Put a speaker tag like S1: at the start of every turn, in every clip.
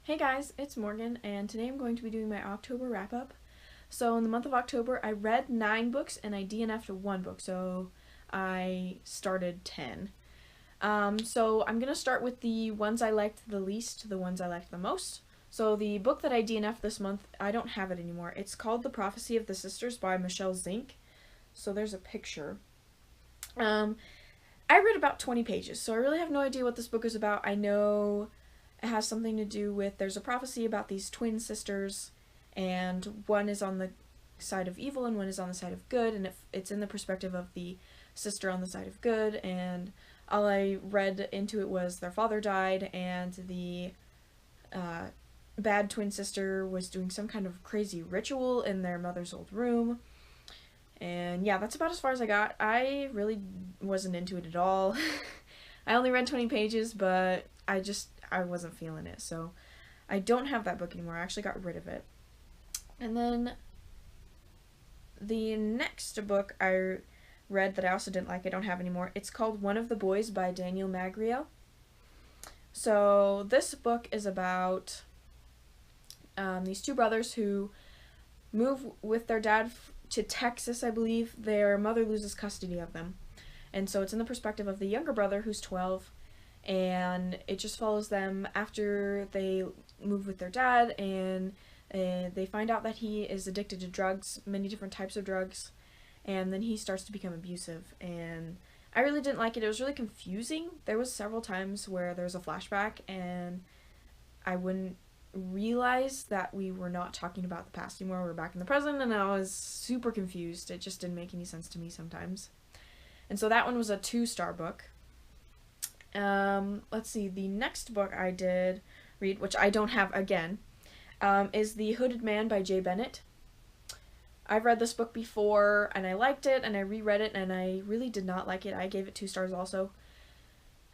S1: Hey guys, it's Morgan, and today I'm going to be doing my October wrap-up. So in the month of October, I read 9 books and I DNF'd 1 book, so I started 10. So I'm going to start with the ones I liked the least to the ones I liked the most. So the book that I DNF'd this month, I don't have it anymore. It's called The Prophecy of the Sisters by Michelle Zink. So there's a picture. I read about 20 pages, so I really have no idea what this book is about. I know it has something to do with, there's a prophecy about these twin sisters, and one is on the side of evil and one is on the side of good, and it's in the perspective of the sister on the side of good, and all I read into it was their father died, and the bad twin sister was doing some kind of crazy ritual in their mother's old room. And yeah, that's about as far as I got. I really wasn't into it at all. I only read 20 pages, but I wasn't feeling it. So I don't have that book anymore. I actually got rid of it. And then the next book I read that I also didn't like, I don't have anymore. It's called One of the Boys by Daniel Magriel. So this book is about these two brothers who move with their dad to Texas, I believe. Their mother loses custody of them. And so it's in the perspective of the younger brother, who's 12, and it just follows them after they move with their dad, and they find out that he is addicted to drugs, many different types of drugs, and then he starts to become abusive. And I really didn't like it. It was really confusing. There was several times where there was a flashback, and I wouldn't realize that we were not talking about the past anymore. We were back in the present, and I was super confused. It just didn't make any sense to me sometimes. And so that one was a 2-star book. Let's see, the next book I did read, which I don't have again, is The Hooded Man by Jay Bennett. I've read this book before, and I liked it, and I reread it, and I really did not like it. I gave it 2 stars also.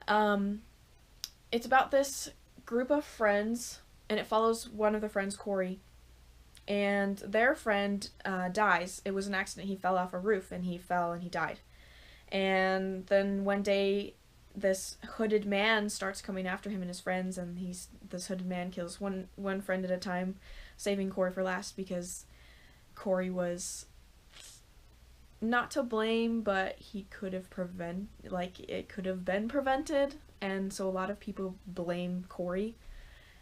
S1: It's about this group of friends, and it follows one of the friends, Corey, and their friend dies. It was an accident. He fell off a roof, and he fell, and he died. And then one day, this hooded man starts coming after him and his friends, and this hooded man kills one friend at a time, saving Corey for last because Corey was not to blame, but he could have it could have been prevented, and so a lot of people blame Corey.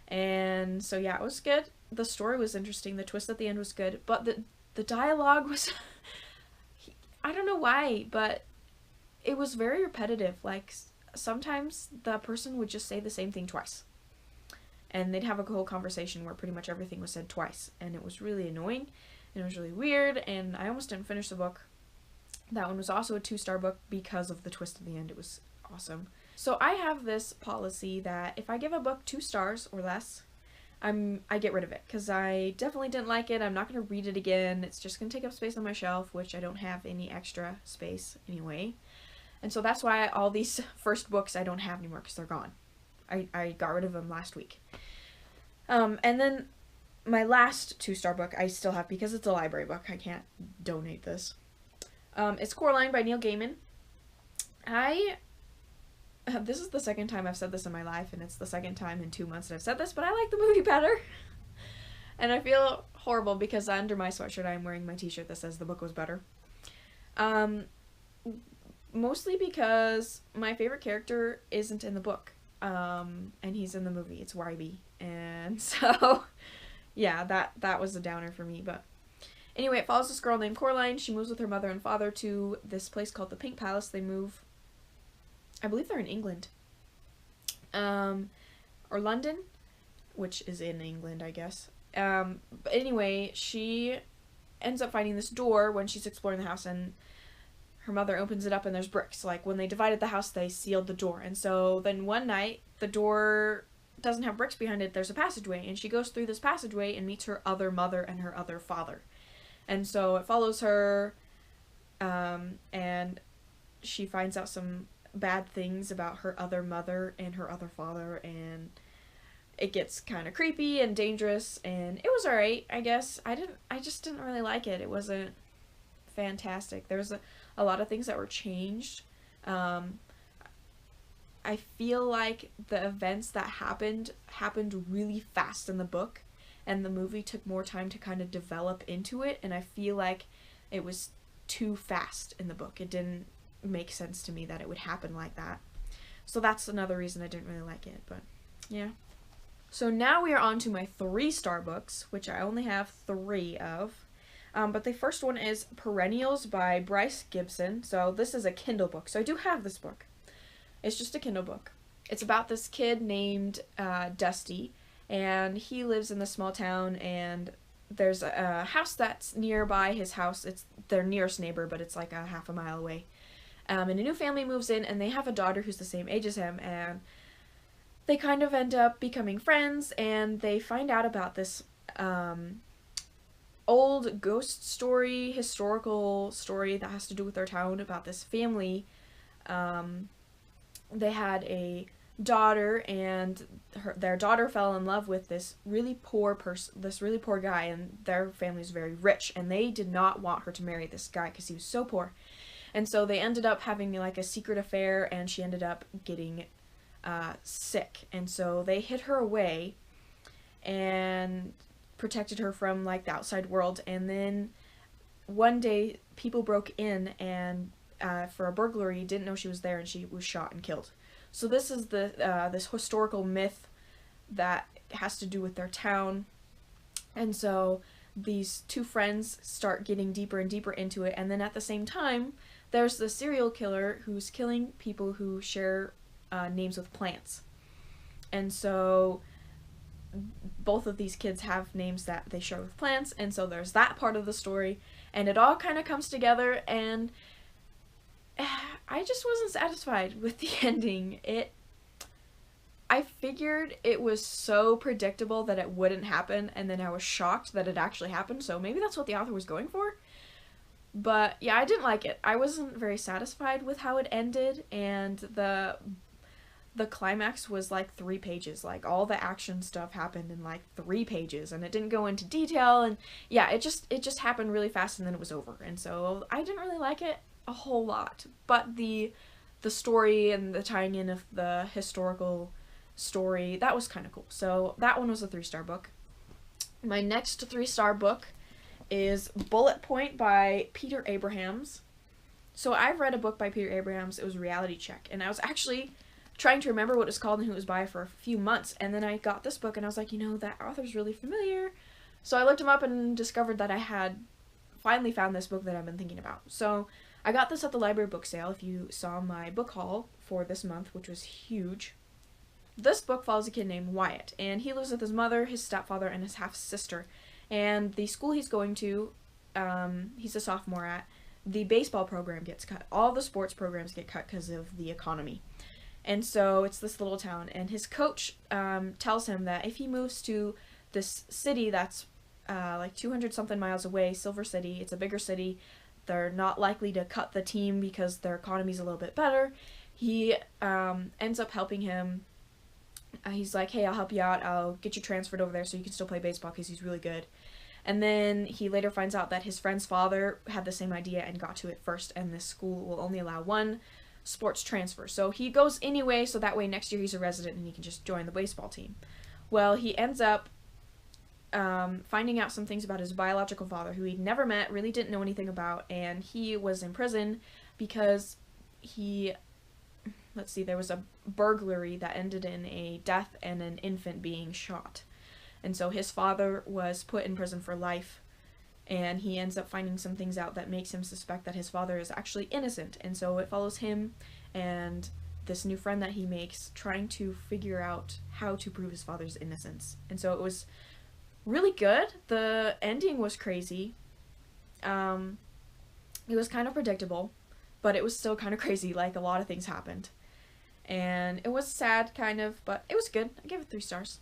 S1: And so yeah, it was good. The story was interesting. The twist at the end was good, but the dialogue was I don't know why, but it was very repetitive. Like, sometimes the person would just say the same thing twice, and they'd have a whole conversation where pretty much everything was said twice, and it was really annoying, and it was really weird, and I almost didn't finish the book. That one was also a 2-star book because of the twist at the end. It was awesome. So I have this policy that if I give a book 2 stars or less, I get rid of it, because I definitely didn't like it. I'm not going to read it again. It's just going to take up space on my shelf, which I don't have any extra space anyway. And so that's why all these first books I don't have anymore, because they're gone. I got rid of them last week. And then my last 2-star book I still have because it's a library book. I can't donate this. It's Coraline by Neil Gaiman. This is the second time I've said this in my life, and it's the second time in 2 months that I've said this, but I like the movie better. And I feel horrible because under my sweatshirt I'm wearing my t-shirt that says the book was better. Mostly because my favorite character isn't in the book, and he's in the movie. It's YB, and so yeah, that was a downer for me. But anyway, it follows this girl named Coraline. She moves with her mother and father to this place called the Pink Palace. They move, I believe they're in England, or London, which is in England, I guess. But anyway, she ends up finding this door when she's exploring the house, and her mother opens it up and there's bricks. Like, when they divided the house, they sealed the door. And so then one night, the door doesn't have bricks behind it. There's a passageway, and she goes through this passageway and meets her other mother and her other father. And so it follows her, and she finds out some bad things about her other mother and her other father, and it gets kind of creepy and dangerous, and it was alright, I guess. I just didn't really like it. It wasn't fantastic. There was a lot of things that were changed. I feel like the events that happened really fast in the book, and the movie took more time to kind of develop into it, and I feel like it was too fast in the book. It didn't make sense to me that it would happen like that. So that's another reason I didn't really like it, but yeah. So now we are on to my 3-star books, which I only have 3 of. But the first one is Perennials by Bryce Gibson. So this is a Kindle book, so I do have this book. It's just a Kindle book. It's about this kid named Dusty, and he lives in this small town, and there's a house that's nearby his house. It's their nearest neighbor, but it's like a half a mile away. And a new family moves in, and they have a daughter who's the same age as him, and they kind of end up becoming friends, and they find out about this old ghost story, historical story that has to do with their town about this family. They had a daughter, and their daughter fell in love with this really poor guy, and their family's very rich, and they did not want her to marry this guy because he was so poor. And so they ended up having like a secret affair, and she ended up getting sick, and so they hid her away and protected her from like the outside world. And then one day people broke in and for a burglary, didn't know she was there, and she was shot and killed. So this is the this historical myth that has to do with their town. And so these two friends start getting deeper and deeper into it, and then at the same time there's the serial killer who's killing people who share names with plants. And so both of these kids have names that they share with plants, and so there's that part of the story, and it all kind of comes together, and I just wasn't satisfied with the ending. I figured it was so predictable that it wouldn't happen, and then I was shocked that it actually happened, so maybe that's what the author was going for. But yeah, I didn't like it. I wasn't very satisfied with how it ended, and the climax was like 3 pages. Like, all the action stuff happened in like 3 pages, and it didn't go into detail, and yeah, it just happened really fast, and then it was over. And so I didn't really like it a whole lot. But the story and the tying in of the historical story, that was kind of cool. So that one was a 3-star book. My next 3-star book is Bullet Point by Peter Abrahams. So I've read a book by Peter Abrahams. It was Reality Check, and I was actually trying to remember what it was called and who it was by for a few months, and then I got this book and I was like, that author's really familiar. So I looked him up and discovered that I had finally found this book that I've been thinking about. So I got this at the library book sale, if you saw my book haul for this month, which was huge. This book follows a kid named Wyatt, and he lives with his mother, his stepfather, and his half-sister. And the school he's going to, he's a sophomore at, the baseball program gets cut. All the sports programs get cut because of the economy. And so it's this little town, and his coach tells him that if he moves to this city that's like 200-something miles away, Silver City, it's a bigger city, they're not likely to cut the team because their economy's a little bit better. He ends up helping him. He's like, hey, I'll help you out, I'll get you transferred over there so you can still play baseball because he's really good. And then he later finds out that his friend's father had the same idea and got to it first, and this school will only allow 1 sports transfer. So he goes anyway, so that way next year he's a resident and he can just join the baseball team. Well, he ends up finding out some things about his biological father, who he'd never met, really didn't know anything about, and he was in prison because there was a burglary that ended in a death and an infant being shot. And so his father was put in prison for life, and he ends up finding some things out that makes him suspect that his father is actually innocent. And so it follows him and this new friend that he makes trying to figure out how to prove his father's innocence. And so it was really good. The ending was crazy. It was kind of predictable, but it was still kind of crazy. Like, a lot of things happened. And it was sad, kind of, but it was good. I gave it 3 stars.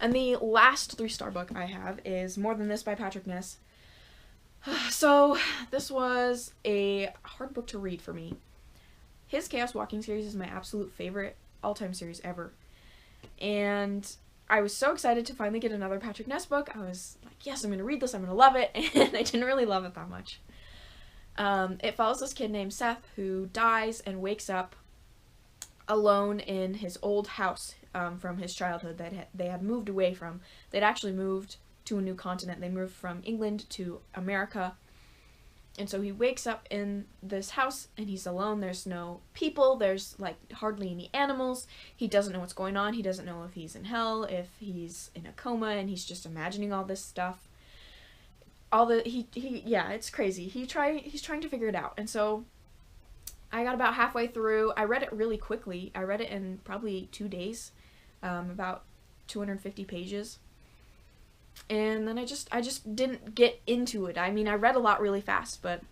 S1: And the last 3-star book I have is More Than This by Patrick Ness. So, this was a hard book to read for me. His Chaos Walking series is my absolute favorite all-time series ever. And I was so excited to finally get another Patrick Ness book. I was like, yes, I'm going to read this, I'm going to love it. And I didn't really love it that much. It follows this kid named Seth who dies and wakes up alone in his old house from his childhood that they had moved away from. They'd actually moved to a new continent. They moved from England to America. And so he wakes up in this house and he's alone. There's no people. There's like hardly any animals. He doesn't know what's going on. He doesn't know if he's in hell, if he's in a coma, and he's just imagining all this stuff. Yeah, it's crazy. He's trying to figure it out. And so I got about halfway through. I read it really quickly. I read it in probably 2 days, about 250 pages. And then I just didn't get into it. I mean, I read a lot really fast, but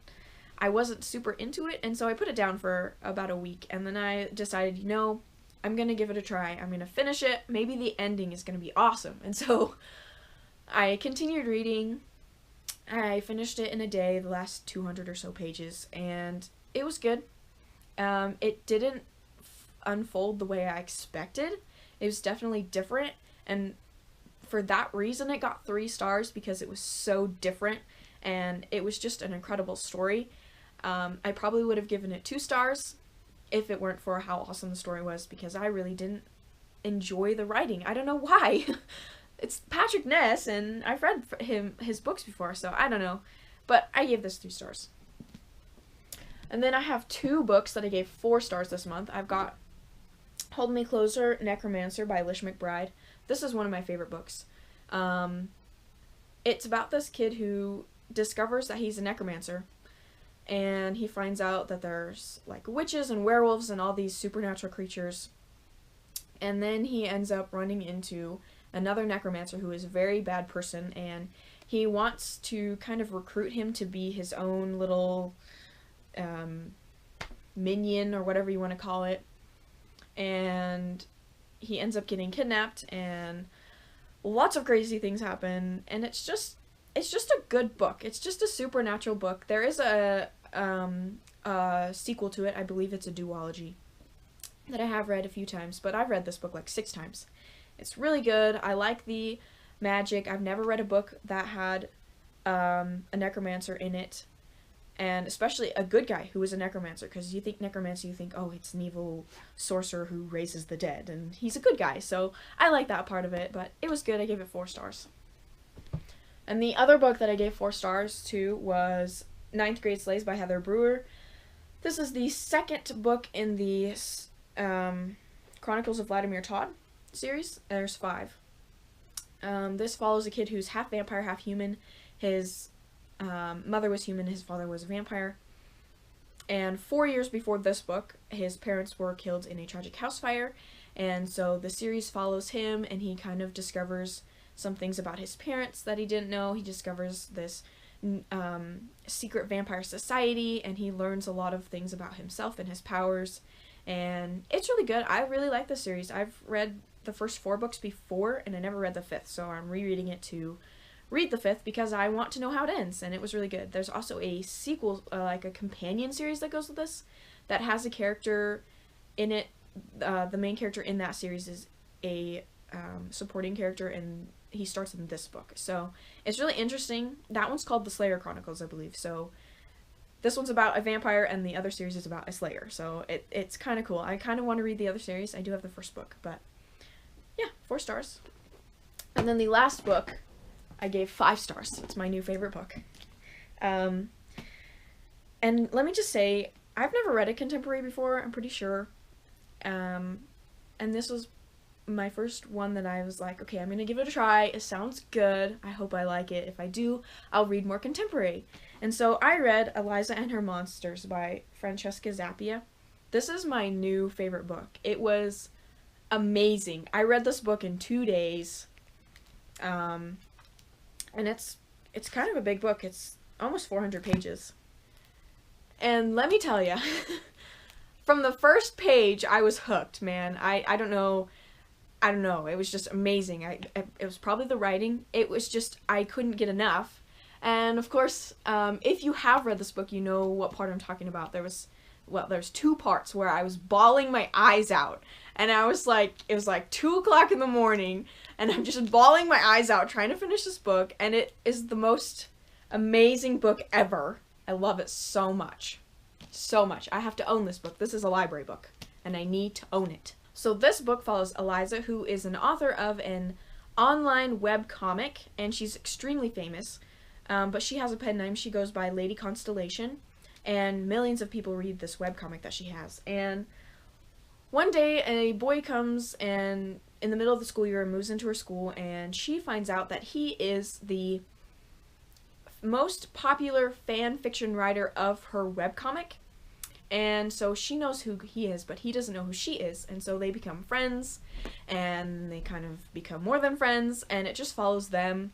S1: I wasn't super into it, and so I put it down for about a week, and then I decided, I'm gonna give it a try. I'm gonna finish it. Maybe the ending is gonna be awesome. And so I continued reading. I finished it in a day, the last 200 or so pages, and it was good. It didn't unfold the way I expected. It was definitely different, and for that reason it got 3 stars, because it was so different and it was just an incredible story. I probably would have given it 2 stars if it weren't for how awesome the story was, because I really didn't enjoy the writing. I don't know why. It's Patrick Ness, and I've read his books before, so I don't know. But I gave this 3 stars. And then I have 2 books that I gave 4 stars this month. I've got Hold Me Closer, Necromancer by Lish McBride. This is one of my favorite books. It's about this kid who discovers that he's a necromancer, and he finds out that there's like witches and werewolves and all these supernatural creatures, and then he ends up running into another necromancer who is a very bad person, and he wants to kind of recruit him to be his own little minion, or whatever you want to call it, and he ends up getting kidnapped, and lots of crazy things happen, and it's just a good book. It's just a supernatural book. There is a sequel to it. I believe it's a duology that I have read a few times, but I've read this book like 6 times. It's really good. I like the magic. I've never read a book that had a necromancer in it, and especially a good guy who is a necromancer, because you think necromancer, you think, oh, it's an evil sorcerer who raises the dead, and he's a good guy, so I like that part of it, but it was good. I gave it 4 stars. And the other book that I gave 4 stars to was Ninth Grade Slays by Heather Brewer. This is the second book in the Chronicles of Vladimir Todd series. There's 5. This follows a kid who's half vampire, half human. His mother was human, his father was a vampire. And 4 years before this book, his parents were killed in a tragic house fire. And so the series follows him, and he kind of discovers some things about his parents that he didn't know. He discovers this secret vampire society, and he learns a lot of things about himself and his powers. And it's really good. I really like this series. I've read the first 4 books before, and I never read the 5th, so I'm rereading it to read the 5th because I want to know how it ends, and it was really good. There's also a sequel, like a companion series that goes with this, that has a character in it. The main character in that series is a supporting character, and he starts in this book. So it's really interesting. That one's called The Slayer Chronicles, I believe. So this one's about a vampire, and the other series is about a slayer. So it's kind of cool. I kind of want to read the other series. I do have the first book, but yeah, 4 stars. And then the last book, I gave 5 stars. It's my new favorite book. And let me just say, I've never read a contemporary before, I'm pretty sure. And this was my first one that I was like, okay, I'm gonna give it a try. It sounds good. I hope I like it. If I do, I'll read more contemporary. And so I read Eliza and Her Monsters by Francesca Zappia. This is my new favorite book. It was amazing. I read this book in 2 days. And it's kind of a big book. It's almost 400 pages. And let me tell you, from the first page, I was hooked, man. I don't know. It was just amazing. It was probably the writing. It was just, I couldn't get enough. And of course, if you have read this book, you know what part I'm talking about. There's 2 parts where I was bawling my eyes out. And I was like, it was like 2 o'clock in the morning, and I'm just bawling my eyes out trying to finish this book, and it is the most amazing book ever. I love it so much. So much. I have to own this book. This is a library book. and I need to own it. So this book follows Eliza, who is an author of an online web comic, and she's extremely famous, but she has a pen name. She goes by Lady Constellation, and millions of people read this webcomic that she has. And one day, a boy comes and in the middle of the school year moves into her school, and she finds out that he is the most popular fan fiction writer of her webcomic. And so she knows who he is, but he doesn't know who she is. And so they become friends, and they kind of become more than friends, and it just follows them